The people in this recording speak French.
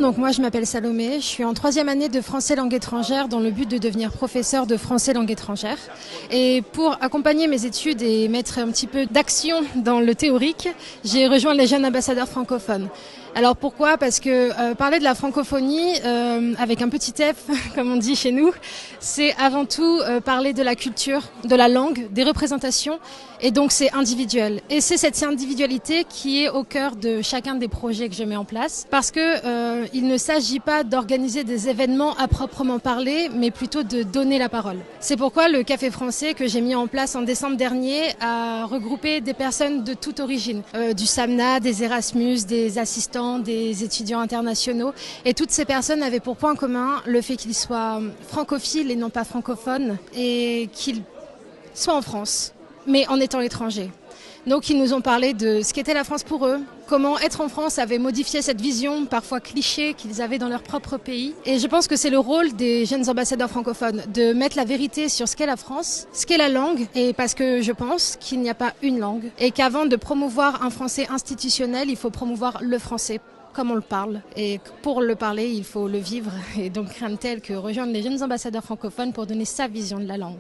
donc moi je m'appelle Salomé, je suis en 3e année de français langue étrangère dans le but de devenir professeur de français langue étrangère. Et pour accompagner mes études et mettre un petit peu d'action dans le théorique, j'ai rejoint les jeunes ambassadeurs francophones. Alors pourquoi ? Parce que parler de la francophonie, avec un petit F, comme on dit chez nous, c'est avant tout parler de la culture, de la langue, des représentations, et donc c'est individuel. Et c'est cette individualité qui est au cœur de chacun des projets que je mets en place, parce que il ne s'agit pas d'organiser des événements à proprement parler, mais plutôt de donner la parole. C'est pourquoi le Café français que j'ai mis en place en décembre dernier a regroupé des personnes de toute origine, du SAMNA, des Erasmus, des assistants, des étudiants internationaux. Et toutes ces personnes avaient pour point commun le fait qu'ils soient francophiles et non pas francophones, et qu'ils soient en France, mais en étant étrangers. Donc ils nous ont parlé de ce qu'était la France pour eux, comment être en France avait modifié cette vision parfois cliché qu'ils avaient dans leur propre pays. Et je pense que c'est le rôle des jeunes ambassadeurs francophones de mettre la vérité sur ce qu'est la France, ce qu'est la langue, et parce que je pense qu'il n'y a pas une langue, et qu'avant de promouvoir un français institutionnel, il faut promouvoir le français comme on le parle. Et pour le parler, il faut le vivre. Et donc rien de tel que rejoindre les jeunes ambassadeurs francophones pour donner sa vision de la langue.